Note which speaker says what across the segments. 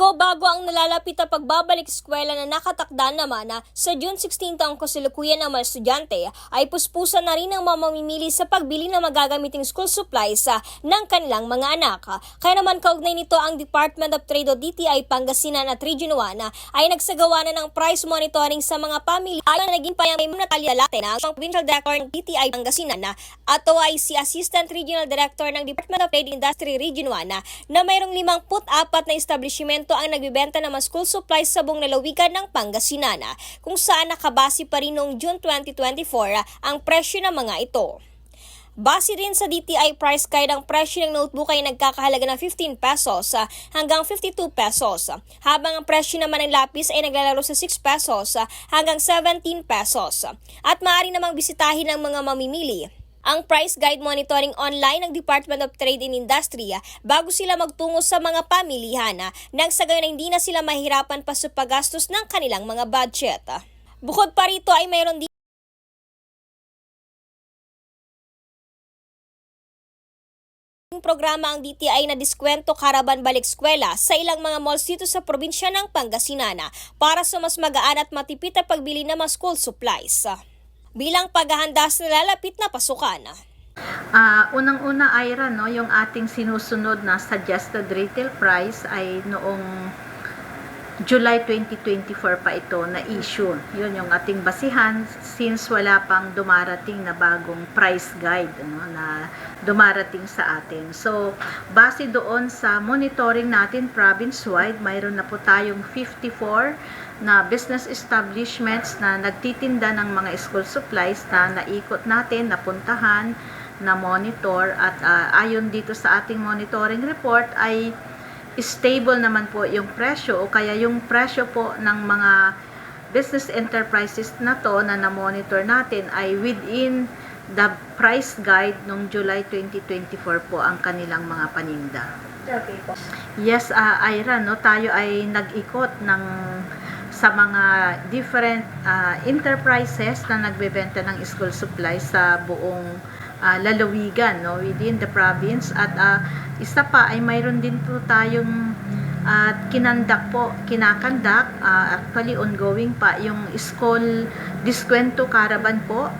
Speaker 1: linggo bago ang nalalapit na pagbabalik eskwela na nakatakda naman na sa June 16 ang kasalukuyan ng mga estudyante ay puspusan na rin ang mamamimili sa pagbili ng magagamiting school supplies ng kanilang mga anak. Kaya naman kaugnay nito ang Department of Trade o DTI Pangasinan at Region 1 ay nagsagawa na ng price monitoring sa mga pamilya ay naging payamay na talyalate na ang Provincial Director ng DTI Pangasinan at ay si Assistant Regional Director ng Department of Trade Industry Region 1 na mayroong 54 na establishment ang nagbibenta ng mga school supplies sa buong lalawigan ng Pangasinan, kung saan nakabase pa rin noong June 2024 ang presyo ng mga ito. Base rin sa DTI price guide, ang presyo ng notebook ay nagkakahalaga ng 15 pesos hanggang 52 pesos, habang ang presyo naman ng lapis ay naglalaro sa 6 pesos hanggang 17 pesos. At maaari namang bisitahin ng mga mamimili ang price guide monitoring online ng Department of Trade and Industry bago sila magtungo sa mga pamilihan nang sa gayon hindi na sila mahirapan pa sa paggastos ng kanilang mga budget. Bukod pa rito ay mayroon din programa ang DTI na diskwento karaban balik eskwela sa ilang mga malls dito sa probinsya ng Pangasinan para sa mas magaan at matipid na pagbili ng mga school supplies bilang paghahanda sa nalalapit na pasukan.
Speaker 2: Unang-una, Ira, no, yung ating sinusunod na suggested retail price ay noong July 2024 pa ito na issue. Yun yung ating basihan since wala pang dumarating na bagong price guide na dumarating sa atin. So, base doon sa monitoring natin province-wide, mayroon na po tayong 54 na business establishments na nagtitinda ng mga school supplies na naikot natin, napuntahan, na monitor at ayon dito sa ating monitoring report ay stable naman po yung presyo o kaya yung presyo po ng mga business enterprises na to na na-monitor natin ay within the price guide noong July 2024 po ang kanilang mga paninda.
Speaker 1: Okay po.
Speaker 2: Yes, Ira, no, tayo ay nag-ikot sa mga different enterprises na nagbebenta ng school supplies sa buong lalawigan, no, within the province. At isa pa ay mayroon din po tayong kinakandak, actually ongoing pa, yung school diskwento caravan po,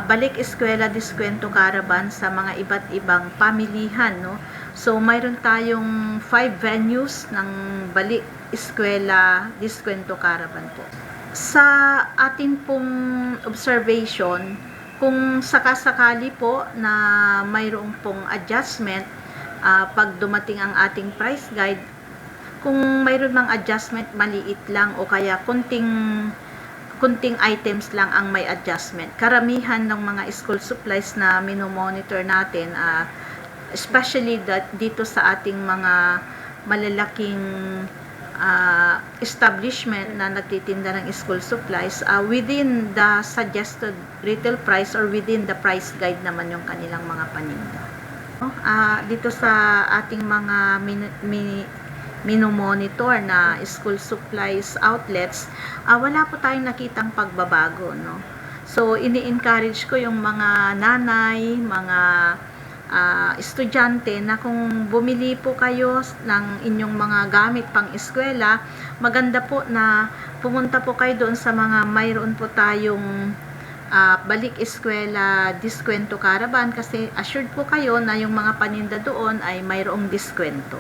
Speaker 2: balik eskwela diskwento caravan sa mga iba't ibang pamilihan, no. So mayroon tayong 5 venues ng balik eskwela diskwento caravan po. Sa ating pong observation, kung sakasakali po na mayroong pong adjustment pag dumating ang ating price guide, kung mayroon mang adjustment, maliit lang o kaya kunting items lang ang may adjustment. Karamihan ng mga school supplies na minomonitor natin, especially dito sa ating mga malalaking establishment na nagtitinda ng school supplies, within the suggested retail price or within the price guide naman yung kanilang mga paninda. Dito sa ating mga minomonitor na school supplies outlets, wala po tayong nakitang pagbabago, no? So ini-encourage ko yung mga nanay, mga estudyante na kung bumili po kayo ng inyong mga gamit pang eskwela, maganda po na pumunta po kayo doon sa mga mayroon po tayong balik eskwela diskwento caravan, kasi assured po kayo na yung mga paninda doon ay mayroong diskwento.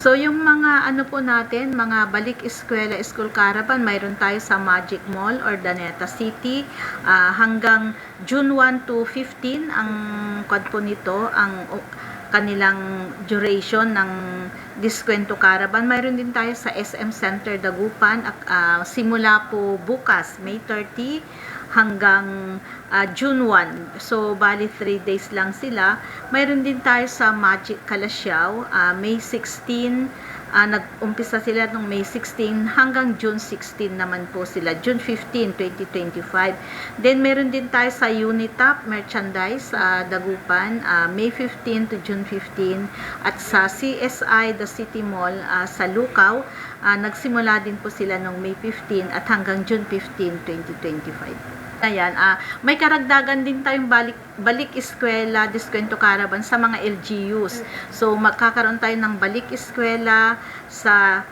Speaker 2: So yung mga po natin, mga balik eskwela school caravan, mayroon tayo sa Magic Mall or Daneta City, hanggang June 1 to 15 ang po nito, ang kanilang duration ng diskwento caravan. Mayroon din tayo sa SM Center Dagupan, simula po bukas May 30 hanggang June 1. So, bali 3 days lang sila. Mayroon din tayo sa Magic Calasiao, May 16. Nag-umpisa sila noong May 16 hanggang June 16 naman po sila. June 15, 2025. Then, meron din tayo sa Unitap Merchandise, Dagupan, May 15 to June 15. At sa CSI, The City Mall, sa Lucao, nagsimula din po sila noong May 15 at hanggang June 15, 2025. Ayan, may karagdagan din tayong balik eskwela diskwento caravan sa mga LGUs. So magkakaroon tayo ng balik eskwela sa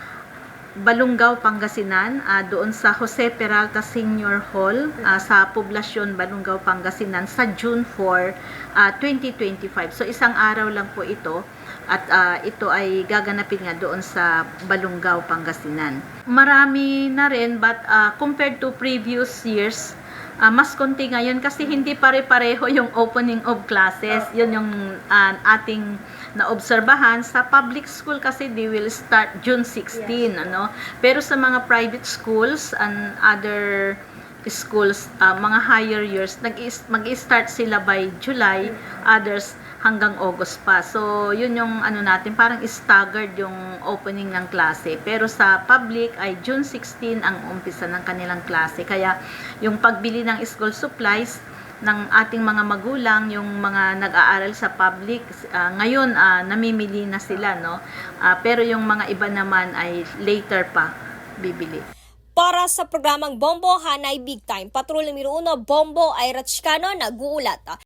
Speaker 2: Balungaw, Pangasinan, doon sa Jose Peralta Senior Hall sa Poblasyon, Balungaw, Pangasinan sa June 4, 2025. So isang araw lang po ito at ito ay gaganapin nga doon sa Balungaw, Pangasinan. Marami na rin but compared to previous years, mas konti ngayon kasi hindi pare-pareho yung opening of classes. Yun yung ating naobserbahan. Sa public school kasi they will start June 16, ano. Pero sa mga private schools and other schools, mga higher years, mag-start sila by July, others hanggang August pa. So, yun yung ano natin, parang staggered yung opening ng klase. Pero sa public ay June 16 ang umpisa ng kanilang klase. Kaya yung pagbili ng school supplies ng ating mga magulang, yung mga nag-aaral sa public, ngayon namimili na sila, no? Pero yung mga iba naman ay later pa bibili.
Speaker 1: Para sa programang Bombo Hanay Big Time, Patrol numero 1, Bombo Ira Chicano, nag-uulat.